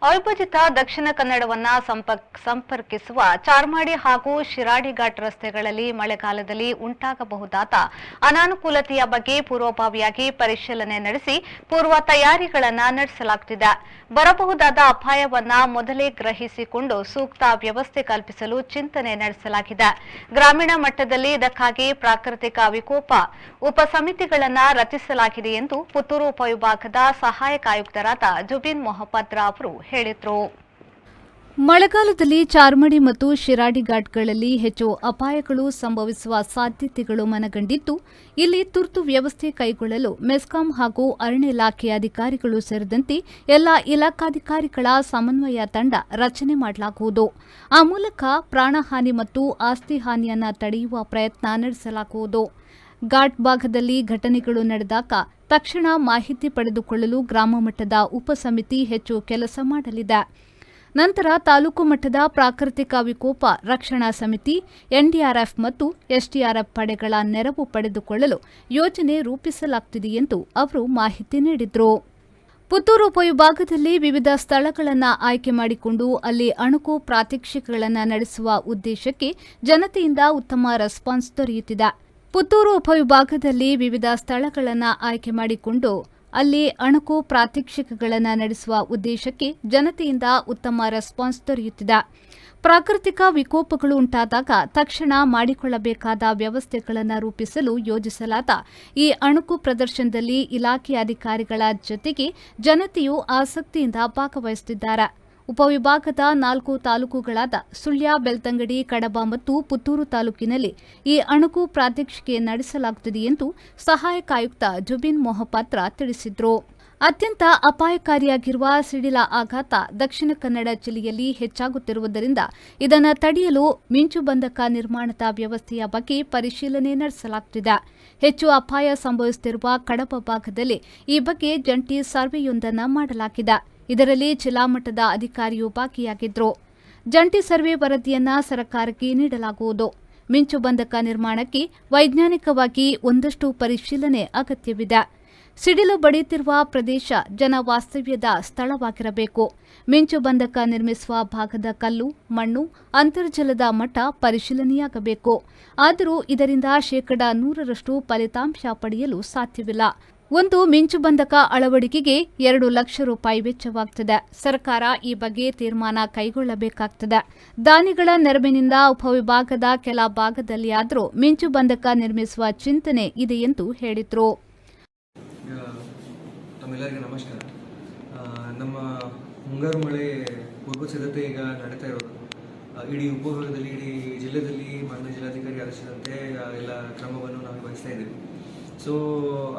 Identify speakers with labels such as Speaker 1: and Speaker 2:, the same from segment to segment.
Speaker 1: ಅವಿಭಜಿತ ದಕ್ಷಿಣ ಕನ್ನಡವನ್ನ ಸಂಪರ್ಕಿಸುವ ಚಾರ್ಮಾಡಿ ಹಾಗೂ ಶಿರಾಡಿ ಘಾಟ್ ರಸ್ತೆಗಳಲ್ಲಿ ಮಳೆಗಾಲದಲ್ಲಿ ಉಂಟಾಗಬಹುದಾದ ಅನಾನುಕೂಲತೆಯ ಬಗ್ಗೆ ಪೂರ್ವಭಾವಿಯಾಗಿ ಪರಿಶೀಲನೆ ನಡೆಸಿ ಪೂರ್ವ ತಯಾರಿಗಳನ್ನು ನಡೆಸಲಾಗುತ್ತಿದೆ. ಬರಬಹುದಾದ ಅಪಾಯವನ್ನ ಮೊದಲೇ ಗ್ರಹಿಸಿಕೊಂಡು ಸೂಕ್ತ ವ್ಯವಸ್ಥೆ ಕಲ್ಪಿಸಲು ಚಿಂತನೆ ನಡೆಸಲಾಗಿದೆ. ಗ್ರಾಮೀಣ ಮಟ್ಟದಲ್ಲಿ ಇದಕ್ಕಾಗಿ ಪ್ರಾಕೃತಿಕ ವಿಕೋಪ ಉಪಸಮಿತಿಗಳನ್ನು ರಚಿಸಲಾಗಿದೆ ಎಂದು ಪುತ್ತೂರು ಉಪವಿಭಾಗದ ಸಹಾಯಕ ಆಯುಕ್ತರಾದ ಜುಬಿನ್ ಮೊಹಪತ್ರ ಅವರು ಹೇಳಿದರು. ಮಳೆಗಾಲದಲ್ಲಿ ಚಾರ್ಮಡಿ ಮತ್ತು ಶಿರಾಡಿ ಘಾಟ್ಗಳಲ್ಲಿ ಹೆಚ್ಚು ಅಪಾಯಗಳು ಸಂಭವಿಸುವ ಸಾಧ್ಯತೆಗಳು ಮನಗಂಡಿದ್ದು, ಇಲ್ಲಿ ತುರ್ತು ವ್ಯವಸ್ಥೆ ಕೈಗೊಳ್ಳಲು ಮೆಸ್ಕಾಂ ಹಾಗೂ ಅರಣ್ಯ ಇಲಾಖೆ ಅಧಿಕಾರಿಗಳು ಸೇರಿದಂತೆ ಎಲ್ಲ ಇಲಾಖಾಧಿಕಾರಿಗಳ ಸಮನ್ವಯ ತಂಡ ರಚನೆ ಮಾಡಲಾಗುವುದು. ಆ ಮೂಲಕ ಪ್ರಾಣಹಾನಿ ಮತ್ತು ಆಸ್ತಿ ಹಾನಿಯನ್ನು ತಡೆಯುವ ಪ್ರಯತ್ನ ನಡೆಸಲಾಗುವುದು. ಘಾಟ್ ಭಾಗದಲ್ಲಿ ಘಟನೆಗಳು ನಡೆದಾಗ ತಕ್ಷಣ ಮಾಹಿತಿ ಪಡೆದುಕೊಳ್ಳಲು ಗ್ರಾಮ ಮಟ್ಟದ ಉಪಸಮಿತಿ ಹೆಚ್ಚು ಕೆಲಸ ಮಾಡಲಿದೆ. ನಂತರ ತಾಲೂಕು ಮಟ್ಟದ ಪ್ರಾಕೃತಿಕ ವಿಕೋಪ ರಕ್ಷಣಾ ಸಮಿತಿ, ಎನ್ಡಿಆರ್ಎಫ್ ಮತ್ತು ಎಸ್ಡಿಆರ್ಎಫ್ ಪಡೆಗಳ ನೆರವು ಪಡೆದುಕೊಳ್ಳಲು ಯೋಜನೆ ರೂಪಿಸಲಾಗುತ್ತಿದೆ ಎಂದು ಅವರು ಮಾಹಿತಿ ನೀಡಿದರು. ಪುತ್ತೂರು ಉಪವಿಭಾಗದಲ್ಲಿ ವಿವಿಧ ಸ್ಥಳಗಳನ್ನು ಆಯ್ಕೆ ಮಾಡಿಕೊಂಡು ಅಲ್ಲಿ ಅಣುಕು ಪ್ರಾತ್ಯಕ್ಷಿಕೆಗಳನ್ನು ನಡೆಸುವ ಉದ್ದೇಶಕ್ಕೆ ಜನತೆಯಿಂದ ಉತ್ತಮ ರೆಸ್ಪಾನ್ಸ್ ದೊರೆಯುತ್ತಿದೆ. ಪುತ್ತೂರು ಉಪವಿಭಾಗದಲ್ಲಿ ವಿವಿಧ ಸ್ಥಳಗಳನ್ನು ಆಯ್ಕೆ ಮಾಡಿಕೊಂಡು ಅಲ್ಲಿ ಅಣುಕು ಪ್ರಾತ್ಯಕ್ಷಿಕೆಗಳನ್ನು ನಡೆಸುವ ಉದ್ದೇಶಕ್ಕೆ ಜನತೆಯಿಂದ ಉತ್ತಮ ರೆಸ್ಪಾನ್ಸ್ ದೊರೆಯುತ್ತಿದೆ. ಪ್ರಾಕೃತಿಕ ವಿಕೋಪಗಳು ಉಂಟಾದಾಗ ತಕ್ಷಣ ಮಾಡಿಕೊಳ್ಳಬೇಕಾದ ವ್ಯವಸ್ಥೆಗಳನ್ನು ರೂಪಿಸಲು ಯೋಜಿಸಲಾದ ಈ ಅಣುಕು ಪ್ರದರ್ಶನದಲ್ಲಿ ಇಲಾಖೆ ಅಧಿಕಾರಿಗಳ ಜೊತೆಗೆ ಜನತೆಯು ಆಸಕ್ತಿಯಿಂದ ಭಾಗವಹಿಸುತ್ತಿದ್ದಾರೆ. ಉಪವಿಭಾಗದ 4 ತಾಲೂಕುಗಳಾದ ಸುಳ್ಯ, ಬೆಳ್ತಂಗಡಿ, ಕಡಬ ಮತ್ತು ಪುತ್ತೂರು ತಾಲೂಕಿನಲ್ಲಿ ಈ ಅಣುಕು ಪ್ರಾತ್ಯಕ್ಷಿಕೆ ನಡೆಸಲಾಗುತ್ತಿದೆ ಎಂದು ಸಹಾಯಕ ಆಯುಕ್ತ ಜುಬಿನ್ ಮೊಹಪತ್ರ ತಿಳಿಸಿದರು. ಅತ್ಯಂತ ಅಪಾಯಕಾರಿಯಾಗಿರುವ ಸಿಡಿಲ ಆಘಾತ ದಕ್ಷಿಣ ಕನ್ನಡ ಜಿಲ್ಲೆಯಲ್ಲಿ ಹೆಚ್ಚಾಗುತ್ತಿರುವುದರಿಂದ ಇದನ್ನು ತಡೆಯಲು ಮಿಂಚುಬಂಧಕ ನಿರ್ಮಾಣದ ವ್ಯವಸ್ಥೆಯ ಬಗ್ಗೆ ಪರಿಶೀಲನೆ ನಡೆಸಲಾಗುತ್ತಿದೆ. ಹೆಚ್ಚು ಅಪಾಯ ಸಂಭವಿಸುತ್ತಿರುವ ಕಡಬ ಭಾಗದಲ್ಲಿ ಈ ಬಗ್ಗೆ ಜಂಟಿ ಸರ್ವೆಯೊಂದನ್ನು ಮಾಡಲಾಗಿದೆ. ಇದರಲ್ಲಿ ಜಿಲ್ಲಾ ಮಟ್ಟದ ಅಧಿಕಾರಿಯೂ ಭಾಗಿಯಾಗಿದ್ದರು. ಜಂಟಿ ಸರ್ವೆ ವರದಿಯನ್ನು ಸರ್ಕಾರಕ್ಕೆ ನೀಡಲಾಗುವುದು. ಮಿಂಚುಬಂಧಕ ನಿರ್ಮಾಣಕ್ಕೆ ವೈಜ್ಞಾನಿಕವಾಗಿ ಒಂದಷ್ಟು ಪರಿಶೀಲನೆ ಅಗತ್ಯವಿದೆ. ಸಿಡಿಲು ಬಡಿಯುತ್ತಿರುವ ಪ್ರದೇಶ ಜನವಾಸ್ತವ್ಯದ ಸ್ಥಳವಾಗಿರಬೇಕು. ಮಿಂಚುಬಂಧಕ ನಿರ್ಮಿಸುವ ಭಾಗದ ಕಲ್ಲು, ಮಣ್ಣು, ಅಂತರ್ಜಲದ ಮಟ್ಟ ಪರಿಶೀಲನೆಯಾಗಬೇಕು. ಆದರೂ ಇದರಿಂದ 100% ಫಲಿತಾಂಶ ಪಡೆಯಲು ಸಾಧ್ಯವಿಲ್ಲ. ಒಂದು ಮಿಂಚುಬಂಧಕ ಅಳವಡಿಕೆಗೆ 2 ಲಕ್ಷ ರೂಪಾಯಿ ವೆಚ್ಚವಾಗುತ್ತದೆ. ಸರ್ಕಾರ ಈ ಬಗ್ಗೆ ತೀರ್ಮಾನ ಕೈಗೊಳ್ಳಬೇಕಾಗುತ್ತದೆ. ದಾನಿಗಳ ನೆರವಿನಿಂದ ಉಪವಿಭಾಗದ ಕೆಲ ಭಾಗದಲ್ಲಿ ಆದರೂ ಮಿಂಚುಬಂಧಕ ನಿರ್ಮಿಸುವ ಚಿಂತನೆ ಇದೆ ಎಂದು ಹೇಳಿದರು.
Speaker 2: ತಮ್ಮೆಲ್ಲರಿಗೂ ನಮಸ್ಕಾರ. ನಮ್ಮ ಮುಂಗಾರು ಮಳೆ ಪೂರ್ವ ಸಿದ್ಧತೆ ಈಗ ನಡೀತಾ ಇರೋದು. ಇಡೀ ಉಪವಿಭಾಗದಲ್ಲಿ, ಇಡೀ ಜಿಲ್ಲೆಯಲ್ಲಿ ಮಾನ್ಯ ಜಿಲ್ಲಾಧಿಕಾರಿ ಆದೇಶದಂತೆ ಎಲ್ಲ ಕ್ರಮವನ್ನು ನಾವು ವಹಿಸ್ತಾ ಇದ್ದೀವಿ. ಸೊ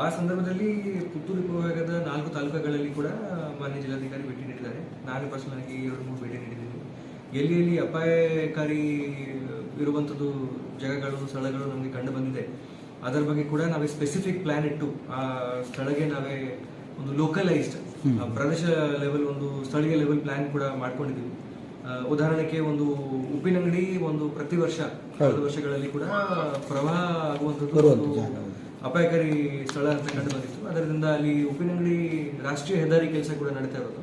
Speaker 2: ಆ ಸಂದರ್ಭದಲ್ಲಿ ಪುತ್ತೂರು ಉಪವಿಭಾಗದ 4 ತಾಲೂಕುಗಳಲ್ಲಿ ಕೂಡ ಮಾನ್ಯ ಜಿಲ್ಲಾಧಿಕಾರಿ ಭೇಟಿ ನೀಡಿದ್ದಾರೆ. ನಾನು ಪರ್ಸನಲ್ ಆಗಿ 2-3 ಭೇಟಿ ನೀಡಿದ್ದೀನಿ. ಎಲ್ಲಿ ಅಪಾಯಕಾರಿ ಇರುವಂಥದ್ದು ಜಾಗಗಳು, ಸ್ಥಳಗಳು ನಮಗೆ ಕಂಡು ಬಂದಿದೆ, ಅದರ ಬಗ್ಗೆ ಕೂಡ ನಾವೇ ಸ್ಪೆಸಿಫಿಕ್ ಪ್ಲಾನ್ ಇಟ್ಟು ಆ ಸ್ಥಳಕ್ಕೆ ನಾವೇ ಒಂದು ಲೋಕಲೈಸ್ಡ್ ಪ್ರದೇಶ ಲೆವೆಲ್, ಒಂದು ಸ್ಥಳೀಯ ಲೆವೆಲ್ ಪ್ಲಾನ್ ಕೂಡ ಮಾಡ್ಕೊಂಡಿದ್ದೀವಿ. ಉದಾಹರಣೆಗೆ ಒಂದು ಉಪ್ಪಿನಂಗಡಿ ಒಂದು ಪ್ರತಿ ವರ್ಷ ಕಳೆದ ವರ್ಷಗಳಲ್ಲಿ ಕೂಡ ಪ್ರವಾಹ ಆಗುವಂಥದ್ದು ಅಪಾಯಕಾರಿ ಸ್ಥಳ ಅಂತ ಕಂಡು ಬಂದಿತ್ತು. ಅದರಿಂದ ಅಲ್ಲಿ ಉಪ್ಪಿನಂಗಡಿ ರಾಷ್ಟ್ರೀಯ ಹೆದ್ದಾರಿ ಕೆಲಸ ಕೂಡ ನಡೀತಾ ಇರೋದು.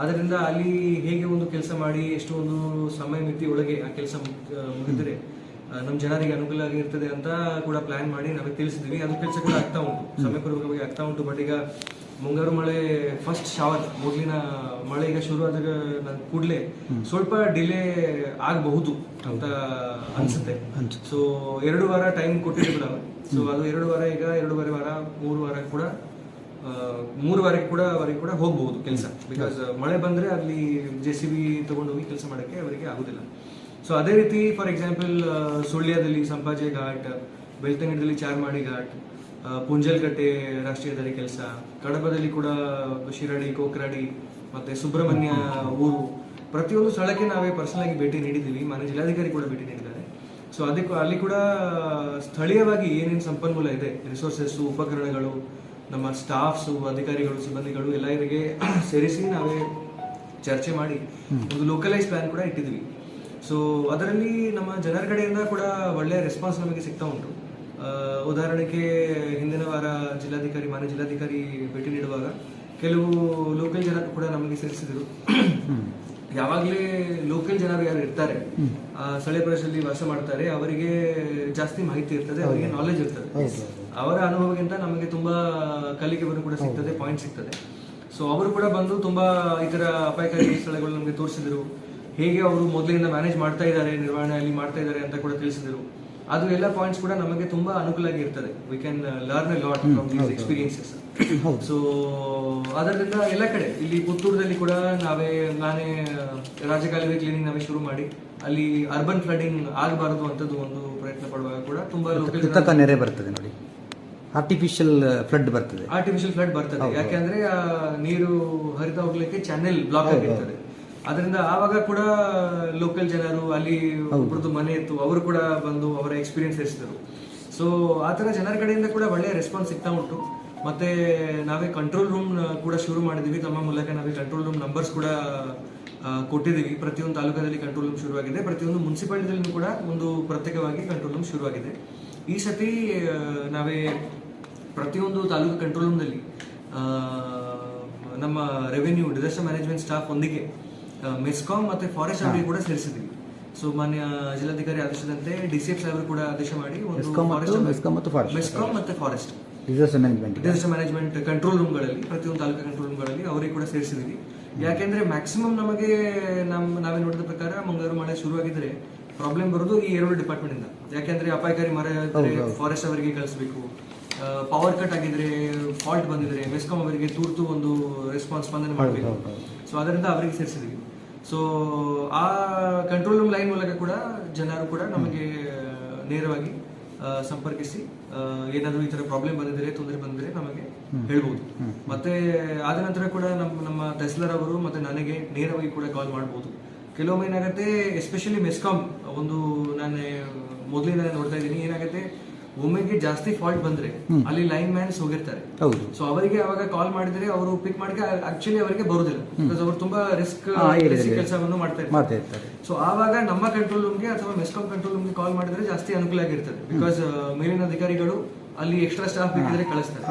Speaker 2: ಅದರಿಂದ ಅಲ್ಲಿ ಹೇಗೆ ಒಂದು ಕೆಲಸ ಮಾಡಿ ಎಷ್ಟು ಒಂದು ಸಮಯ ಮಿತಿ ಒಳಗೆ ಆ ಕೆಲಸ ಮುಗಿದರೆ ನಮ್ಮ ಜನರಿಗೆ ಅನುಕೂಲ ಆಗಿರ್ತದೆ ಅಂತ ಕೂಡ ಪ್ಲಾನ್ ಮಾಡಿ ನಾವೇ ತಿಳಿಸಿದ್ವಿ. ಅದು ಕೆಲಸ ಕೂಡ ಆಗ್ತಾ ಉಂಟು, ಸಮಯಪೂರ್ವಕವಾಗಿ ಆಗ್ತಾ ಉಂಟು. ಬಟ್ ಈಗ ಮುಂಗಾರು ಮಳೆ ಫಸ್ಟ್ ಶಾವರ್, ಮೊದಲಿನ ಮಳೆ ಈಗ ಶುರು ಆದಾಗ ಕೂಡಲೇ ಸ್ವಲ್ಪ ಡಿಲೇ ಆಗಬಹುದು ಅಂತ ಅನ್ಸುತ್ತೆ. ಸೊ 2 ವಾರ ಟೈಮ್ ಕೊಟ್ಟಿದ್ದೀವಿ ನಾವು. ಸೊ ಅದು 2 ವಾರ, ಈಗ 2.5 ವಾರ, 3 ವಾರ ಕೂಡ 3 ವಾರಕ್ಕೆ ಕೂಡ ಹೋಗ್ಬಹುದು ಕೆಲಸ. ಬಿಕಾಸ್ ಮಳೆ ಬಂದ್ರೆ ಅಲ್ಲಿ JCB ತಗೊಂಡೋಗಿ ಕೆಲಸ ಮಾಡೋಕ್ಕೆ ಅವರಿಗೆ ಆಗುದಿಲ್ಲ. ಸೊ ಅದೇ ರೀತಿ ಫಾರ್ ಎಕ್ಸಾಂಪಲ್ ಸುಳ್ಯದಲ್ಲಿ ಸಂಪಾಜೆ ಘಾಟ್, ಬೆಳ್ತಂಗಡದಲ್ಲಿ ಚಾರ್ಮಾಡಿ ಘಾಟ್, ಪುಂಜಲ್ಕಟ್ಟೆ ರಾಷ್ಟ್ರೀಯ ಹೆದ್ದಾರಿ ಕೆಲಸ, ಕಡಬದಲ್ಲಿ ಕೂಡ ಶಿರಾಡಿ, ಕೋಕ್ರಾಡಿ ಮತ್ತೆ ಸುಬ್ರಹ್ಮಣ್ಯ ಊರು, ಪ್ರತಿಯೊಂದು ಸ್ಥಳಕ್ಕೆ ನಾವೇ ಪರ್ಸನಲ್ ಆಗಿ ಭೇಟಿ ನೀಡಿದ್ದೀವಿ. ಮಾನ್ಯ ಜಿಲ್ಲಾಧಿಕಾರಿ ಕೂಡ ಭೇಟಿ ನೀಡಿದ್ದಾರೆ. ಸೊ ಅದಕ್ಕೆ ಅಲ್ಲಿ ಕೂಡ ಸ್ಥಳೀಯವಾಗಿ ಏನೇನು ಸಂಪನ್ಮೂಲ ಇದೆ, ರಿಸೋರ್ಸಸ್, ಉಪಕರಣಗಳು, ನಮ್ಮ ಸ್ಟಾಫ್ಸು, ಅಧಿಕಾರಿಗಳು, ಸಿಬ್ಬಂದಿಗಳು ಎಲ್ಲರಿಗೆ ಸೇರಿಸಿ ನಾವೇ ಚರ್ಚೆ ಮಾಡಿ ಒಂದು ಲೋಕಲೈಸ್ ಪ್ಲಾನ್ ಕೂಡ ಇಟ್ಟಿದ್ವಿ. ಸೊ ಅದರಲ್ಲಿ ನಮ್ಮ ಜನರ ಕಡೆಯಿಂದ ಕೂಡ ಒಳ್ಳೆಯ ರೆಸ್ಪಾನ್ಸ್ ನಮಗೆ ಸಿಗ್ತಾ ಉಂಟು. ಉದಾಹರಣೆಗೆ ಹಿಂದಿನ ವಾರ ಮಾನ್ಯ ಜಿಲ್ಲಾಧಿಕಾರಿ ಭೇಟಿ ನೀಡುವಾಗ ಕೆಲವು ಲೋಕಲ್ ಜನ ಕೂಡ ನಮಗೆ ಸೇರಿಸಿದರು. ಯಾವಾಗಲೇ ಲೋಕಲ್ ಜನರು ಯಾರು ಇರ್ತಾರೆ, ಸ್ಥಳೀಯ ಪ್ರದೇಶದಲ್ಲಿ ವಾಸ ಮಾಡ್ತಾರೆ, ಅವರಿಗೆ ಜಾಸ್ತಿ ಮಾಹಿತಿ ಇರ್ತದೆ, ಅವರಿಗೆ ನಾಲೆಜ್ ಇರ್ತದೆ. ಅವರ ಅನುಭವಕ್ಕಿಂತ ನಮಗೆ ತುಂಬಾ ಕಲಿಕೆಯನ್ನು ಕೂಡ ಸಿಗ್ತದೆ, ಪಾಯಿಂಟ್ ಸಿಗ್ತದೆ. ಸೊ ಅವರು ಕೂಡ ಬಂದು ತುಂಬಾ ಈ ತರ ಅಪಾಯಕಾರಿ ಸ್ಥಳಗಳು ನಮಗೆ ತೋರಿಸಿದ್ರು, ಹೇಗೆ ಅವರು ಮೊದಲಿಂದ ಮ್ಯಾನೇಜ್ ಮಾಡ್ತಾ ಇದ್ದಾರೆ, ನಿರ್ವಹಣೆಯಲ್ಲಿ ಮಾಡ್ತಾ ಇದ್ದಾರೆ ಅಂತ ಕೂಡ ತಿಳಿಸಿದರು. ಅದು ಎಲ್ಲ ಪಾಯಿಂಟ್ಸ್ ಕೂಡ ನಮಗೆ ತುಂಬಾ ಅನುಕೂಲ ಆಗಿರ್ತದೆ. We can learn a lot from these experiences. So ಅದರಿಂದ ಎಲ್ಲ ಕಡೆ ಇಲ್ಲಿ ಪುತ್ತೂರಲ್ಲಿ ಕೂಡ ನಾನೇ ರಾಜಕಾಲುವೆ ಕ್ಲೀನಿಂಗ್ ನಾವೇ ಶುರು ಮಾಡಿ ಅಲ್ಲಿ ಅರ್ಬನ್ ಫ್ಲಡಿಂಗ್ ಆಗಬಾರದು ಅಂತದ್ದು ಒಂದು ಪ್ರಯತ್ನ ಪಡುವಾಗ ಕೂಡ ತುಂಬಾ
Speaker 3: ಲೋಕಲ್ ನೆರೆ ಬರ್ತದೆ ನೋಡಿ, ಆರ್ಟಿಫಿಷಿಯಲ್ ಫ್ಲಡ್ ಬರ್ತದೆ.
Speaker 2: ಯಾಕೆಂದ್ರೆ ನೀರು ಹರಿತಾ ಹೋಗ್ಲಿಕ್ಕೆ ಚಾನೆಲ್ ಬ್ಲಾಕ್ ಆಗಿರ್ತದೆ. ಅದರಿಂದ ಆವಾಗ ಕೂಡ ಲೋಕಲ್ ಜನರು ಅಲ್ಲಿ ಒಬ್ಬರದ್ದು ಮನೆ ಇತ್ತು, ಅವರು ಕೂಡ ಬಂದು ಅವರ ಎಕ್ಸ್ಪೀರಿಯನ್ಸ್ ತಿಳಿಸಿದರು. ಸೊ ಆ ತರ ಜನರ ಕಡೆಯಿಂದ ಕೂಡ ಒಳ್ಳೆಯ ರೆಸ್ಪಾನ್ಸ್ ಸಿಗ್ತಾ ಉಂಟು. ಮತ್ತೆ ನಾವೇ ಕಂಟ್ರೋಲ್ ರೂಮ್ ಕೂಡ ಶುರು ಮಾಡಿದೀವಿ. ತಮ್ಮ ಮೂಲಕ ನಾವೇ ಕಂಟ್ರೋಲ್ ರೂಮ್ ನಂಬರ್ಸ್ ಕೂಡ ಕೊಟ್ಟಿದ್ದೀವಿ. ಪ್ರತಿಯೊಂದು ತಾಲೂಕಲ್ಲಿ ಕಂಟ್ರೋಲ್ ರೂಮ್ ಶುರುವಾಗಿದೆ, ಪ್ರತಿಯೊಂದು ಮುನ್ಸಿಪಾಲಿಟಿಯಲ್ಲೂ ಕೂಡ ಒಂದು ಪ್ರತ್ಯೇಕವಾಗಿ ಕಂಟ್ರೋಲ್ ರೂಮ್ ಶುರುವಾಗಿದೆ. ಈ ಸತಿ ನಾವೇ ಪ್ರತಿಯೊಂದು ತಾಲೂಕು ಕಂಟ್ರೋಲ್ ರೂಮ್ನಲ್ಲಿ ನಮ್ಮ ರೆವೆನ್ಯೂ ಡಿಸಾಸ್ಟರ್ ಮ್ಯಾನೇಜ್ಮೆಂಟ್ ಸ್ಟಾಫ್ ಒಂದಿಗೆ ಮೆಸ್ಕಾಂ ಮತ್ತೆ ಫಾರೆಸ್ಟ್ ಅವರಿಗೆ ಕೂಡ ಸೇರಿಸಿದ್ವಿ. ಸೊ ಮಾನ್ಯ ಜಿಲ್ಲಾಧಿಕಾರಿ ಆದೇಶದಂತೆ DCF ಸಾಹೇಬರು ಕೂಡ ಆದೇಶ ಮಾಡಿ ಮೆಸ್ಕಾಂ ಮತ್ತೆ ಫಾರೆಸ್ಟ್ ಡಿಸಾಸ್ಟರ್ ಮ್ಯಾನೇಜ್ಮೆಂಟ್ ಕಂಟ್ರೋಲ್ ರೂಮ್ಗಳಲ್ಲಿ ಪ್ರತಿಯೊಂದು ತಾಲೂಕು ಕಂಟ್ರೋಲ್ ರೂಮ್ಗಳಲ್ಲಿ ಅವರಿಗೆ ಕೂಡ ಸೇರಿಸಿದ್ವಿ. ಯಾಕೆಂದ್ರೆ ಮ್ಯಾಕ್ಸಿಮಮ್ ನಮಗೆ ನಾವೇ ನೋಡಿದ ಪ್ರಕಾರ ಮುಂಗಾರು ಮಳೆ ಶುರುವಾಗಿದ್ರೆ ಪ್ರಾಬ್ಲಮ್ ಬರೋದು ಈ 2 ಡಿಪಾರ್ಟ್ಮೆಂಟ್ ಇಂದ. ಯಾಕೆಂದ್ರೆ ಅಪಾಯಕಾರಿ ಮರ ಫಾರೆಸ್ಟ್ ಅವರಿಗೆ ಕಳಿಸಬೇಕು, ಪವರ್ ಕಟ್ ಆಗಿದ್ರೆ, ಫಾಲ್ಟ್ ಬಂದಿದ್ರೆ ಮೆಸ್ಕಾಂ ಅವರಿಗೆ ತುರ್ತು ಒಂದು ರೆಸ್ಪಾನ್ಸ್ ಸ್ಪಂದನೆ ಮಾಡಬೇಕು. ಸೊ ಅದರಿಂದ ಅವರಿಗೆ ಸೇರಿಸಿದ್ವಿ. ಸೊ ಆ ಕಂಟ್ರೋಲ್ ರೂಮ್ ಲೈನ್ ಮೂಲಕ ಕೂಡ ಜನರು ಕೂಡ ನಮಗೆ ನೇರವಾಗಿ ಸಂಪರ್ಕಿಸಿ ಏನಾದರೂ ಈ ತರ ಪ್ರಾಬ್ಲಮ್ ಬಂದಿದ್ರೆ, ತೊಂದರೆ ಬಂದಿದ್ರೆ ನಮಗೆ ಹೇಳ್ಬೋದು. ಮತ್ತೆ ಆದ ನಂತರ ಕೂಡ ನಮ್ಮ ತಹಸೀಲ್ದಾರ್ ಅವರು ಮತ್ತೆ ನನಗೆ ನೇರವಾಗಿ ಕೂಡ ಕಾಲ್ ಮಾಡ್ಬೋದು. ಕೆಲವೊಮ್ಮೆ ಏನಾಗುತ್ತೆ, ಎಸ್ಪೆಷಲಿ ಮೆಸ್ಕಾಂ ಒಂದು ನಾನು ಮೊದಲಿಂದ ನೋಡ್ತಾ ಇದ್ದೀನಿ, ಏನಾಗುತ್ತೆ ಒಮ್ಮೆಗೆ ಜಾಸ್ತಿ ಫಾಲ್ಟ್ ಬಂದ್ರೆ ಅಲ್ಲಿ ಲೈನ್ ಮ್ಯಾನ್ಸ್ ಹೋಗಿರ್ತಾರೆ. ಸೊ ಅವರಿಗೆ ಅವಾಗ ಕಾಲ್ ಮಾಡಿದ್ರೆ ಅವರು ಪಿಕ್ ಮಾಡಿ ಆಕ್ಚುಲಿ ಅವರಿಗೆ ಬರುದಿಲ್ಲ, ಬಿಕಾಸ್ ಅವರು ತುಂಬಾ ರಿಸ್ಕ್ ಕೆಲಸವನ್ನು ಮಾಡ್ತಾ ಇರ್ತಾರೆ. ಸೊ ಆವಾಗ ನಮ್ಮ ಕಂಟ್ರೋಲ್ ರೂಮ್ಗೆ ಅಥವಾ ಮೆಸ್ಕಾಂ ಕಂಟ್ರೋಲ್ ರೂಮ್ಗೆ ಕಾಲ್ ಮಾಡಿದ್ರೆ ಜಾಸ್ತಿ ಅನುಕೂಲ ಆಗಿರ್ತದೆ. ಬಿಕಾಸ್ ಮೇಲಿನ ಅಧಿಕಾರಿಗಳು ಅಲ್ಲಿ ಎಕ್ಸ್ಟ್ರಾ ಸ್ಟಾಫ್ ಬೇಕಿದ್ರೆ ಕಳಿಸ್ತಾರೆ.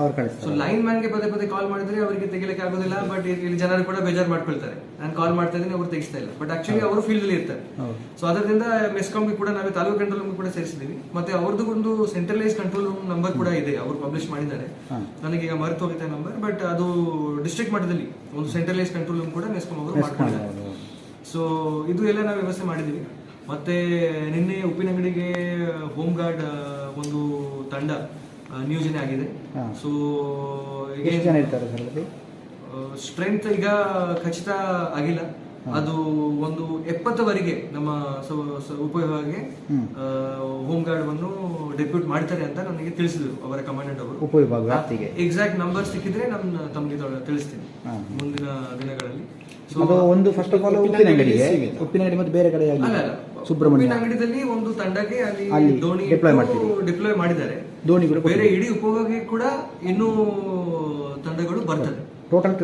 Speaker 2: ಸೊ ಲೈನ್ ಮ್ಯಾನ್ಗೆ ಪದೇ ಕಾಲ್ ಮಾಡಿದ್ರೆ ಅವರಿಗೆ ತೆಗಿಲಿಕ್ಕೆ ಆಗೋದಿಲ್ಲ. ಬಟ್ ಇಲ್ಲಿ ಜನರು ಕೂಡ ಬೇಜಾರು ಮಾಡ್ಕೊಳ್ತಾರೆ, ನಾನು ಕಾಲ್ ಮಾಡ್ತಾ ಇದ್ದೀನಿ ಅವ್ರು ತೆಗಿಸ್ತಾ ಇಲ್ಲ. ಬಟ್ ಆಕ್ಚುಲಿ ಅವರು ಫೀಲ್ಡ್ ಅಲ್ಲಿ ಇರ್ತಾರೆ. ಸೊ ಅದರಿಂದ ಮೆಸ್ಕಾಂಗೆ ಕೂಡ ನಾವೇ ತಾಲೂಕು ಕಂಟ್ರೋಲ್ ರೂಮ್ ಕೂಡ ಸೇರಿಸಿದೀವಿ. ಮತ್ತೆ ಅವ್ರದ್ದು ಒಂದು ಸೆಂಟ್ರಲೈಸ್ ಕಂಟ್ರೋಲ್ ರೂಮ್ ನಂಬರ್ ಕೂಡ ಇದೆ, ಅವರು ಪಬ್ಲಿಷ್ ಮಾಡಿದ್ದಾರೆ. ನನಗೀಗ ಮರೆತು ಹೋಗುತ್ತೆ ನಂಬರ್, ಬಟ್ ಅದು ಡಿಸ್ಟ್ರಿಕ್ಟ್ ಮಟ್ಟದಲ್ಲಿ ಒಂದು ಸೆಂಟ್ರಲೈಸ್ ಕಂಟ್ರೋಲ್ ರೂಮ್ ಕೂಡ ಮೆಸ್ಕಾಂ ಅವರು ಮಾಡ್ಕೊಂಡಿದ್ದಾರೆ. ಸೊ ಇದು ಎಲ್ಲ ನಾವು ವ್ಯವಸ್ಥೆ ಮಾಡಿದೀವಿ. ಮತ್ತೆ ನಿನ್ನೆ ಉಪ್ಪಿನಂಗಡಿಗೆ ಹೋಮ್ ಗಾರ್ಡ್ ಒಂದು ತಂಡ ನಿಯೋಜನೆ ಆಗಿದೆ. ಸೊ ಸ್ಟ್ರೆಂತ್ ಈಗ ಖಚಿತ ಆಗಿಲ್ಲ, ಅದು ಒಂದು 70ವರೆಗೆ ನಮ್ಮ ಉಪವಿಭಾಗಕ್ಕೆ ಹೋಮ್ ಗಾರ್ಡ್ ಅನ್ನು ಡೆಪ್ಯೂಟ್ ಮಾಡ್ತಾರೆ ಅಂತ ನನಗೆ ತಿಳಿಸಿದ್ರು ಅವರ ಕಮಾಂಡೆಂಟ್ ಅವರು. ಉಪವಿಭಾಗ ಎಕ್ಸಾಕ್ಟ್ ನಂಬರ್ ಸಿಕ್ಕಿದ್ರೆ ತಮಗೆ ತಿಳಿಸ್ತೀನಿ ಮುಂದಿನ ದಿನಗಳಲ್ಲಿ.
Speaker 3: ಒಂದು ಫಸ್ಟ್ ಆಫ್ ಆಲ್ ಉಪ್ಪಿನಂಗಡಿ ಮತ್ತು ಬೇರೆ ಕಡೆ
Speaker 2: ಉಪ್ಪಿನಂಗಡಿದಲ್ಲಿ ಒಂದು ತಂಡಕ್ಕೆ ಅಲ್ಲಿ ದೋಣಿ ಡಿಪ್ಲಾಯ್ ಮಾಡಿದ್ದಾರೆ. ಬೇರೆ ಇಡೀ ಉಪವಿಭಾಗಕ್ಕೆ ಕೂಡ ಇನ್ನೂ ತಂಡಗಳು ಬರ್ತದೆ.
Speaker 3: ಟೋಟಲ್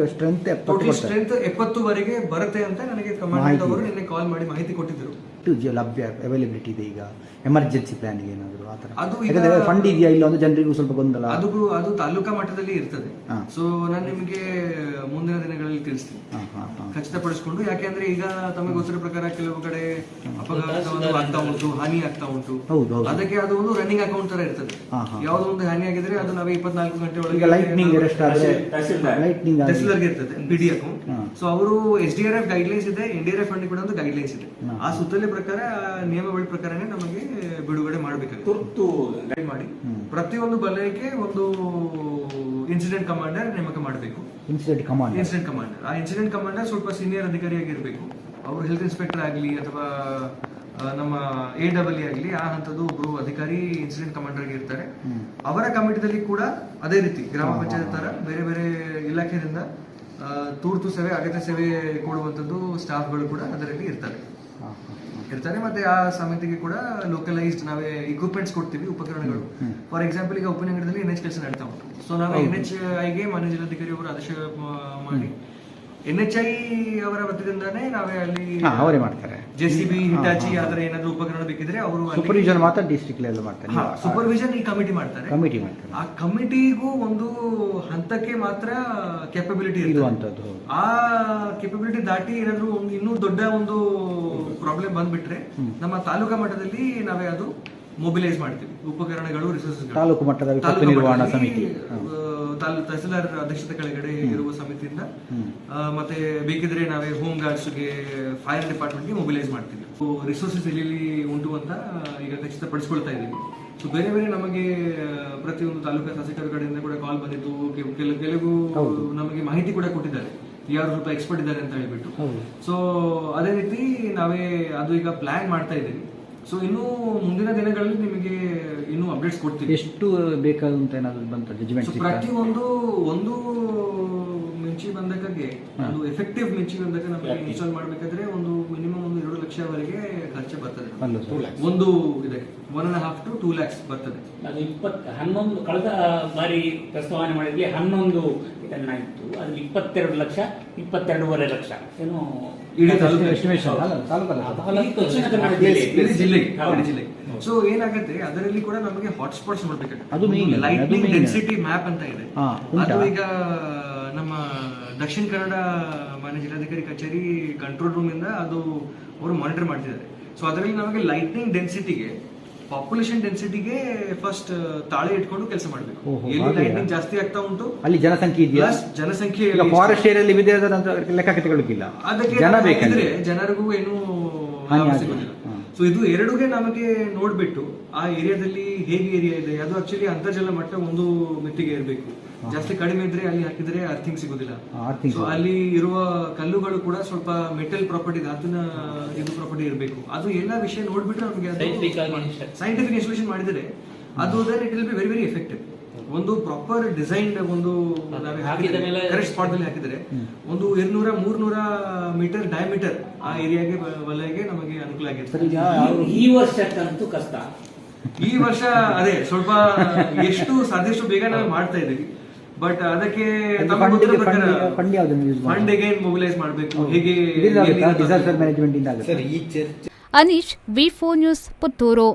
Speaker 3: ಸ್ಟ್ರೆಂತ್
Speaker 2: 70ವರೆಗೆ ಬರುತ್ತೆ ಅಂತ ನನಗೆ ಕಮಾಂಡೆಂಟ್ ಅವರು ನಿನ್ನೆ ಕಾಲ್ ಮಾಡಿ ಮಾಹಿತಿ ಕೊಟ್ಟಿದ್ರು.
Speaker 3: ಲಭ್ಯ ಅವೈಲಬಿಲಿಟಿ ಇದೆ ಈಗ ಎಮರ್ಜೆನ್ಸಿ ಪ್ಲಾನ್ ಏನಾದ್ರು ಅದು ಫಂಡ್ ಇದೆಯಾ ಇಲ್ಲ ಅಂದ್ರೆ ಜನರಿಗೂ ಸ್ವಲ್ಪ ಗೊಂದಲ.
Speaker 2: ಅದು ತಾಲೂಕಾ ಮಟ್ಟದಲ್ಲಿ ಇರ್ತದೆ. ಸೊ ನಾನು ನಿಮಗೆ ಮುಂದಿನ ದಿನಗಳಲ್ಲಿ ತಿಳಿಸ್ತೀನಿ ಖಚಿತಪಡಿಸಿಕೊಂಡು. ಯಾಕೆಂದ್ರೆ ಈಗ ತಮಗೆ ಗೊತ್ತಿರೋ ಪ್ರಕಾರ ಕೆಲವು ಕಡೆ ಅಪಘಾತ ಆಗ್ತಾ ಉಂಟು, ಹಾನಿ ಆಗ್ತಾ ಉಂಟು. ಅದಕ್ಕೆ ಅದು ಒಂದು ರನ್ನಿಂಗ್ ಅಕೌಂಟ್ ತರ ಇರ್ತದೆ. ಯಾವ್ದೋ ಒಂದು ಹಾನಿ ಆಗಿದ್ರೆ ಅದು ನಾವೇ 24 ಗಂಟೆ ಒಳಗೆ ತಹಸೀಲ್ದಾರ್ಗೆ ಇರ್ತದೆ PD ಅಕೌಂಟ್. ಸೊ ಅವರು SDRF ಗೈಡ್ಲೈನ್ಸ್ ಇದೆ, NDRF ಫಂಡ್ ಕೂಡ ಒಂದು ಗೈಡ್ಲೈನ್ಸ್ ಇದೆ. ಆ ಸುತ್ತಲೆ ಪ್ರಕಾರ ನಿಯಮಾವಳಿ ಪ್ರಕಾರನೇ ನಮಗೆ ಬಿಡುಗಡೆ ಮಾಡಬೇಕಾಗುತ್ತೆ. ತುರ್ತು ಗೈಡ್ ಮಾಡಿ ಪ್ರತಿಯೊಂದು ವಲಯಕ್ಕೆ ಒಂದು ಇನ್ಸಿಡೆಂಟ್ ಕಮಾಂಡರ್ ನೇಮಕ ಮಾಡಬೇಕು. ಇನ್ಸಿಡೆಂಟ್ ಕಮಾಂಡರ್ ಆ ಇನ್ಸಿಡೆಂಟ್ ಕಮಾಂಡರ್ ಸ್ವಲ್ಪ ಸೀನಿಯರ್ ಅಧಿಕಾರಿಯಾಗಿರ್ಬೇಕು. ಅವರು ಹೆಲ್ತ್ ಇನ್ಸ್ಪೆಕ್ಟರ್ ಆಗಲಿ ಅಥವಾ ನಮ್ಮ AEE ಆಗಲಿ ಆ ಹಂತದ್ದು ಒಬ್ರು ಅಧಿಕಾರಿ ಇನ್ಸಿಡೆಂಟ್ ಕಮಾಂಡರ್ ಇರ್ತಾರೆ. ಅವರ ಕಮಿಟಿದಲ್ಲಿ ಕೂಡ ಅದೇ ರೀತಿ ಗ್ರಾಮ ಪಂಚಾಯತ್ ತರ ಬೇರೆ ಬೇರೆ ಇಲಾಖೆಯಿಂದ ತುರ್ತು ಸೇವೆ, ಅಗತ್ಯ ಸೇವೆ ಕೊಡುವಂತದ್ದು ಸ್ಟಾಫ್ಗಳು ಕೂಡ ಅದರಲ್ಲಿ ಇರ್ತಾರೆ. ಮತ್ತೆ ಆ ಸಮಿತಿಗೆ ಕೂಡ ಲೋಕಲೈಸ್ಡ್ ನಾವೇ ಇಕ್ವಿಪ್ಮೆಂಟ್ಸ್ ಕೊಡ್ತೀವಿ, ಉಪಕರಣಗಳು. ಫಾರ್ ಎಕ್ಸಾಂಪಲ್ ಈಗ ಉಪನಗರದಲ್ಲಿ NH ಕೆಲಸ ನಡೀತಾ ಉಂಟು. ಸೊ ನಾವೇ NHIಗೆ ಮಾನ್ಯ ಜಿಲ್ಲಾಧಿಕಾರಿ ಅವರು ಆದೇಶ ಮಾಡಿ NHI ಅವರ ವತಿಯಿಂದಾನೇ ನಾವೇ ಅಲ್ಲಿ JCB, ಹಿಟಾಚಿ ಆ ಥರ ಏನಾದರೂ ಉಪಕರಣ ಬೇಕಿದ್ರೆ ಅವರು
Speaker 3: ಸೂಪರ್ವಿಷನ್ ಮಾತ್ರ ಡಿಸ್ಟ್ರಿಕ್ಟ್ ಲೆವೆಲ್ ಮಾಡ್ತಾರೆ.
Speaker 2: ಸೂಪರ್ವಿಷನ್ ಈ ಕಮಿಟಿ ಮಾಡ್ತಾರೆ. ಆ ಕಮಿಟಿಗೂ ಒಂದು ಹಂತಕ್ಕೆ ಮಾತ್ರ ಕೆಪಬಿಲಿಟಿ ಇರುವಂತದ್ದು. ಆ ಕೆಪಬಿಲಿಟಿ ದಾಟಿ ಏನಾದ್ರು ಇನ್ನೂ ದೊಡ್ಡ ಒಂದು ಪ್ರಾಬ್ಲಮ್ ಬಂದ್ಬಿಟ್ರೆ ನಮ್ಮ ತಾಲೂಕಾ ಮಟ್ಟದಲ್ಲಿ ನಾವೇ ಅದು ಮೊಬಿಲೈಸ್ ಮಾಡ್ತೀವಿ. ಉಪಕರಣಗಳು, ರಿಸೋರ್ಸಸ್
Speaker 3: ತಾಲೂಕು ಮಟ್ಟದ ವಿಪತ್ತು ನಿರ್ವಹಣಾ ಸಮಿತಿ,
Speaker 2: ತಹಸೀಲ್ದಾರ್ ಅಧ್ಯಕ್ಷತೆ ಕೆಳಗಡೆ ಇರುವ ಸಮಿತಿಯಿಂದ, ಮತ್ತೆ ಬೇಕಿದ್ರೆ ನಾವೇ ಹೋಮ್ ಗಾರ್ಡ್ಸ್ಗೆ, ಫೈರ್ ಡಿಪಾರ್ಟ್ಮೆಂಟ್ಗೆ ಮೊಬಿಲೈಸ್ ಮಾಡ್ತೀವಿ. ರಿಸೋರ್ಸಸ್ ಎಲ್ಲಿ ಉಂಟು ಅಂತ ಈಗ ಖಚಿತಪಡಿಸ್ಕೊಳ್ತಾ ಇದ್ದೀವಿ. ಸೊ ಬೇರೆ ಬೇರೆ ನಮಗೆ ಪ್ರತಿಯೊಂದು ತಾಲೂಕಾ ಶಾಸಕರ ಕಡೆಯಿಂದ ಕೂಡ ಕಾಲ್ ಬಂದಿತ್ತು. ಕೆಲವು ನಮಗೆ ಮಾಹಿತಿ ಕೂಡ ಕೊಟ್ಟಿದ್ದಾರೆ, ಯಾರು ಸ್ವಲ್ಪ ಎಕ್ಸ್ಪರ್ಟ್ ಇದ್ದಾರೆ ಅಂತ ಹೇಳ್ಬಿಟ್ಟು. ಸೊ ಅದೇ ರೀತಿ ನಾವೇ ಅದು ಈಗ ಪ್ಲಾನ್ ಮಾಡ್ತಾ ಇದ್ದೀವಿ. ಸೊ ಇನ್ನು ಮುಂದಿನ ದಿನಗಳಲ್ಲಿ ನಿಮಗೆ ಇನ್ನೂ ಅಪ್ಡೇಟ್ಸ್ ಕೊಡ್ತೀವಿ.
Speaker 3: ಎಷ್ಟು ಬೇಕಾದಂತ ಏನಾದ್ರು ಬಂತ ಜಡ್ಜ್ಮೆಂಟ್?
Speaker 2: ಪ್ರತಿಯೊಂದು ಒಂದು ಮಿಂಚಿ ಬಂಧಕಕ್ಕೆ, ಒಂದು ಎಫೆಕ್ಟಿವ್ ಮಿಂಚಿ ಬಂಧಕ ನಮಗೆ ಇನ್ಸ್ಟಾಲ್ ಮಾಡಬೇಕಾದ್ರೆ ಒಂದು ಮಿನಿಮಮ್ 2 ಲಕ್ಷವರೆಗೆ ಖರ್ಚು ಬರ್ತದೆ. ಒಂದು ಇದಕ್ಕೆ 1.5 to 2 lakhs ಬರ್ತದೆ.
Speaker 4: ಅದು 11 ಕಳೆದ ಬಾರಿ ಪ್ರಸ್ತಾವನೆ ಮಾಡಿದ್ವಿ 11 ಇದನ್ನಾಯಿತು. ಅದು 22 ಲಕ್ಷ, 22.5 ಲಕ್ಷ ಏನು
Speaker 2: ಇಡೀ ಜಿಲ್ಲೆಗೆ. ಸೊ ಏನಾಗುತ್ತೆ, ಅದರಲ್ಲಿ ಕೂಡ ನಮಗೆ ಹಾಟ್ಸ್ಪಾಟ್ಸ್ ನೋಡ್ಬೇಕಾಗುತ್ತೆ. ಲೈಟ್ನಿಂಗ್ ಡೆನ್ಸಿಟಿ ಮ್ಯಾಪ್ ಅಂತ ಇದೆ. ಅದು ಈಗ ನಮ್ಮ ದಕ್ಷಿಣ ಕನ್ನಡ ಮಾನ್ಯ ಜಿಲ್ಲಾಧಿಕಾರಿ ಕಚೇರಿ ಕಂಟ್ರೋಲ್ ರೂಮ್ ಇಂದ ಅದು ಅವರು ಮಾನಿಟರ್ ಮಾಡ್ತಿದ್ದಾರೆ. ಸೊ ಅದರಲ್ಲಿ ನಮಗೆ ಲೈಟ್ನಿಂಗ್ ಡೆನ್ಸಿಟಿಗೆ, ಪಾಪ್ಯುಲೇಷನ್ ಡೆನ್ಸಿಟಿಗೆ ಫಸ್ಟ್ ತಾಳೆ ಇಟ್ಕೊಂಡು ಕೆಲಸ ಮಾಡಬೇಕು. ಎಲ್ಲಿ ಲೈಟಿಂಗ್ ಜಾಸ್ತಿ ಆಗ್ತಾ ಉಂಟು
Speaker 3: ಅಲ್ಲಿ ಜನಸಂಖ್ಯೆ ಇದೆಯಾ,
Speaker 2: ಜನಸಂಖ್ಯೆ
Speaker 3: ಫಾರೆಸ್ಟ್ ಏರಿಯಲ್ಲಿ ಲೆಕ್ಕಕ್ಕಿಲ್ಲ,
Speaker 2: ಅದಕ್ಕೆ
Speaker 3: ಜನ ಬೇಕಿದ್ರೆ
Speaker 2: ಜನರಿಗೂ ಏನು ಸಿಗೋದಿಲ್ಲ. ಸೊ ಇದು ಎರಡುಗೆ ನಮಗೆ ನೋಡ್ಬಿಟ್ಟು ಆ ಏರಿಯಾದಲ್ಲಿ ಹೇಗೆ ಏರಿಯಾ ಇದೆ, ಅದು ಆಕ್ಚುಲಿ ಅಂತರ್ಜಲ ಮಟ್ಟ ಒಂದು ಮಿತಿಗೆ ಇರಬೇಕು. ಜಾಸ್ತಿ ಕಡಿಮೆ ಇದ್ರೆ ಅಲ್ಲಿ ಹಾಕಿದ್ರೆ ಅರ್ಥಿಂಗ್ ಸಿಗೋದಿಲ್ಲ. ಸೊ ಅಲ್ಲಿ ಇರುವ ಕಲ್ಲುಗಳು ಕೂಡ ಸ್ವಲ್ಪ ಮೆಟಲ್ ಪ್ರಾಪರ್ಟಿ, ಧಾತುನ ಇದು ಪ್ರಾಪರ್ಟಿ ಇರಬೇಕು. ಅದು ಎಲ್ಲ ವಿಷಯ ನೋಡ್ಬಿಟ್ರೆ ನಮಗೆ ಸೈಂಟಿಫಿಕ್ ಇನ್ಸ್ಟಾಲೇಷನ್ ಮಾಡಿದರೆ ಅದು it will be very very effective. ಒಂದು ಪ್ರಾಪರ್ ಡಿಸೈನ್ ಒಂದು ಕರೆಕ್ಟ್ ಸ್ಪಾಟ್ ಅಲ್ಲಿ ಹಾಕಿದ್ರೆ ಒಂದು 200-300 ಮೀಟರ್ ಡಯಾಮೀಟರ್ ಆ ಏರಿಯಾಗೆ ವಲಯಗೆ ನಮಗೆ ಅನುಕೂಲ ಆಗಿದೆ.
Speaker 4: ಈ ವರ್ಷಕ್ಕಂತೂ ಕಷ್ಟ.
Speaker 2: ಈ ವರ್ಷ ಅದೇ ಸ್ವಲ್ಪ ಎಷ್ಟು ಸಾಧ್ಯಷ್ಟು ಬೇಗ ನಾವು ಮಾಡ್ತಾ ಇದ್ದೀವಿ. ಬಟ್ ಅದಕ್ಕೆ ಫಂಡ್ ಅಗೇನ್ ಮೊಬಿಲೈಸ್ ಮಾಡಬೇಕು. ಹೇಗೆ
Speaker 3: ಡಿಸಾಸ್ಟರ್ ಮ್ಯಾನೇಜ್ಮೆಂಟ್ ಇಂದ.
Speaker 1: Anish, V4 news, Puttur.